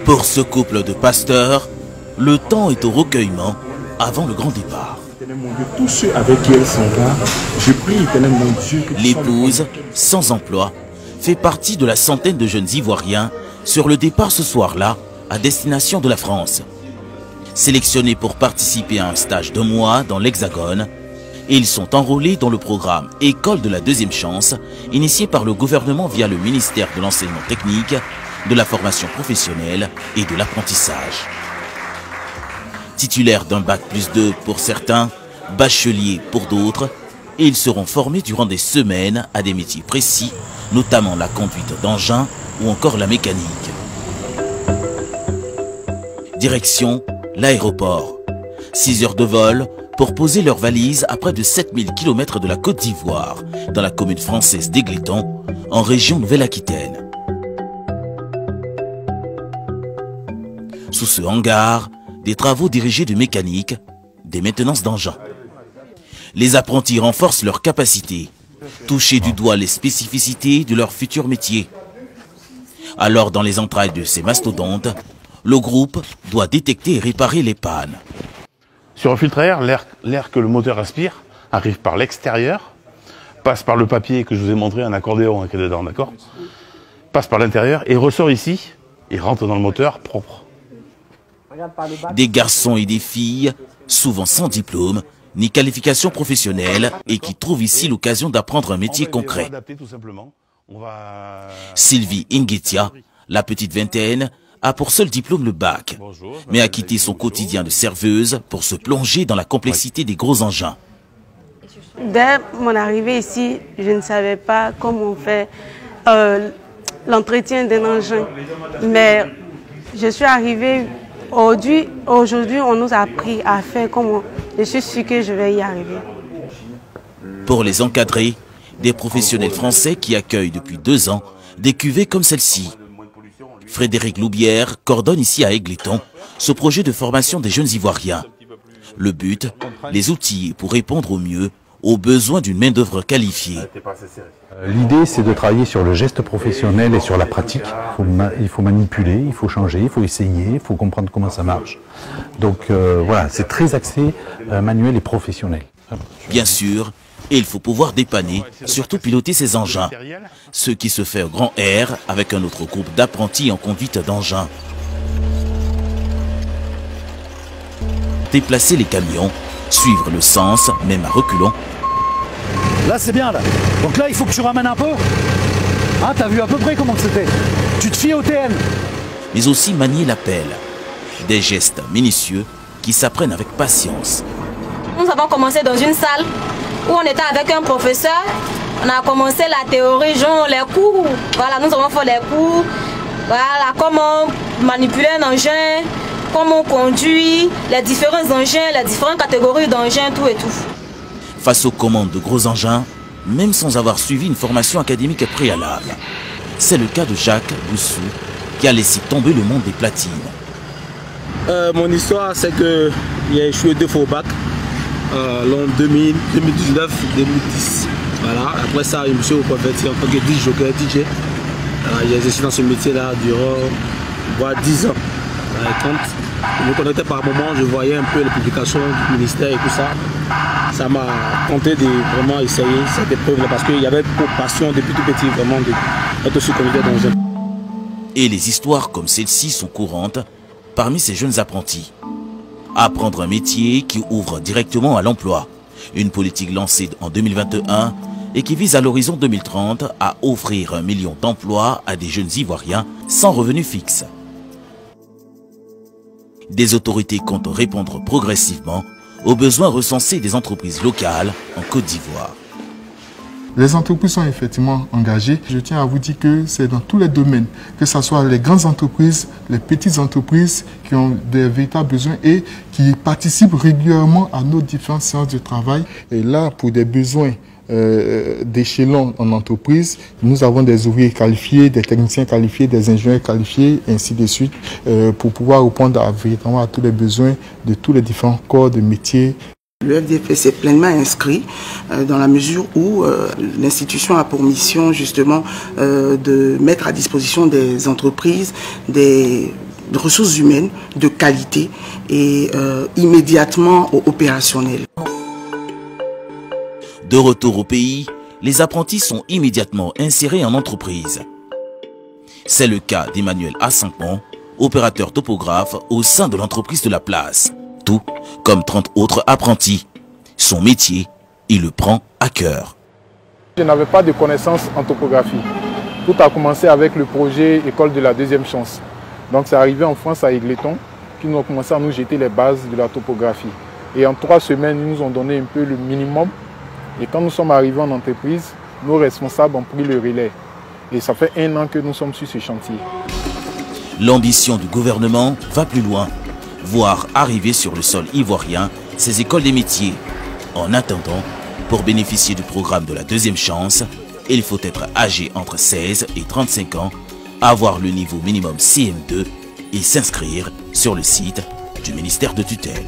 Pour ce couple de pasteurs, le temps est au recueillement avant le grand départ. Tous ceux avec qui elle s'en va, je prie, éternel mon Dieu. L'épouse, sans emploi, fait partie de la centaine de jeunes Ivoiriens sur le départ ce soir-là à destination de la France. Sélectionnés pour participer à un stage de mois dans l'Hexagone, ils sont enrôlés dans le programme École de la deuxième chance, initié par le gouvernement via le ministère de l'enseignement technique, de la formation professionnelle et de l'apprentissage. Titulaires d'un bac+2 pour certains, bacheliers pour d'autres, et ils seront formés durant des semaines à des métiers précis, notamment la conduite d'engins ou encore la mécanique. Direction l'aéroport. 6 heures de vol pour poser leurs valises à près de 7000 km de la Côte d'Ivoire, dans la commune française d'Égletons, en région Nouvelle-Aquitaine. Sous ce hangar, des travaux dirigés de mécanique, des maintenances d'engins. Les apprentis renforcent leurs capacités, toucher du doigt les spécificités de leur futur métier. Alors, dans les entrailles de ces mastodontes, le groupe doit détecter et réparer les pannes. Sur un filtre à air, l'air que le moteur aspire arrive par l'extérieur, passe par le papier que je vous ai montré, un accordéon qui est dedans, d'accord? Passe par l'intérieur et ressort ici et rentre dans le moteur propre. Des garçons et des filles, souvent sans diplôme, ni qualification professionnelle, et qui trouvent ici l'occasion d'apprendre un métier concret. Sylvie Ingetia, la petite vingtaine, a pour seul diplôme le bac, mais a quitté son quotidien de serveuse pour se plonger dans la complexité des gros engins. Dès mon arrivée ici, je ne savais pas comment on fait l'entretien d'un engin, mais je suis arrivée. Aujourd'hui, on nous a appris à faire comment. Je suis sûre que je vais y arriver. Pour les encadrer, des professionnels français qui accueillent depuis 2 ans des cuvées comme celle-ci. Frédéric Loubière coordonne ici à Égletons ce projet de formation des jeunes Ivoiriens. Le but, les outils pour répondre au mieux aux besoins d'une main-d'œuvre qualifiée. L'idée, c'est de travailler sur le geste professionnel et sur la pratique. Il faut manipuler, il faut changer, il faut essayer, il faut comprendre comment ça marche. Donc voilà, c'est très axé manuel et professionnel. Bien sûr, et il faut pouvoir dépanner, surtout piloter ces engins. Ce qui se fait au grand air avec un autre groupe d'apprentis en conduite d'engins. Déplacer les camions, suivre le sens, même à reculons. Là c'est bien là. Donc là il faut que tu ramènes un peu. Ah t'as vu à peu près comment c'était. Tu te fies au TN. Mais aussi manier la pelle. Des gestes minutieux qui s'apprennent avec patience. Nous avons commencé dans une salle où on était avec un professeur. On a commencé la théorie, genre les cours. Voilà, nous avons fait les cours. Voilà, comment manipuler un engin, comment on conduit, les différents engins, les différentes catégories d'engins, tout et tout. Face aux commandes de gros engins, même sans avoir suivi une formation académique préalable. C'est le cas de Jacques Boussou, qui a laissé tomber le monde des platines. Mon histoire, c'est que j'ai échoué 2 fois au bac, l'an 2000, 2019, 2010. Voilà. Après ça, je me suis reconverti en tant que DJ. J'ai exercé dans ce métier-là durant 10 ans. Quand je me connectais par moment, je voyais un peu les publications du ministère et tout ça. Ça m'a tenté de vraiment essayer cette épreuve-là parce qu'il y avait pour passion depuis tout petit vraiment d'être aussi conducteur d'engin. Et les histoires comme celle-ci sont courantes parmi ces jeunes apprentis. Apprendre un métier qui ouvre directement à l'emploi. Une politique lancée en 2021 et qui vise à l'horizon 2030 à offrir 1 million d'emplois à des jeunes Ivoiriens sans revenu fixe. Des autorités comptent répondre progressivement aux besoins recensés des entreprises locales en Côte d'Ivoire. Les entreprises sont effectivement engagées. Je tiens à vous dire que c'est dans tous les domaines, que ce soit les grandes entreprises, les petites entreprises qui ont des véritables besoins et qui participent régulièrement à nos différentes séances de travail. Et là, pour des besoins d'échelon en entreprise, nous avons des ouvriers qualifiés, des techniciens qualifiés, des ingénieurs qualifiés, ainsi de suite, pour pouvoir répondre véritablement à tous les besoins de tous les différents corps de métiers. Le FDP s'est pleinement inscrit dans la mesure où l'institution a pour mission justement de mettre à disposition des entreprises des ressources humaines de qualité et immédiatement opérationnelles. De retour au pays, les apprentis sont immédiatement insérés en entreprise. C'est le cas d'Emmanuel Assampon, opérateur topographe au sein de l'entreprise de la place. Tout comme 30 autres apprentis. Son métier, il le prend à cœur. Je n'avais pas de connaissances en topographie. Tout a commencé avec le projet École de la deuxième chance. Donc c'est arrivé en France à Égletons, qui nous ont commencé à nous jeter les bases de la topographie. Et en 3 semaines, ils nous ont donné un peu le minimum. Et quand nous sommes arrivés en entreprise, nos responsables ont pris le relais. Et ça fait 1 an que nous sommes sur ce chantier. L'ambition du gouvernement va plus loin. Voir arriver sur le sol ivoirien ces écoles des métiers. En attendant, pour bénéficier du programme de la deuxième chance, il faut être âgé entre 16 et 35 ans, avoir le niveau minimum CM2 et s'inscrire sur le site du ministère de tutelle.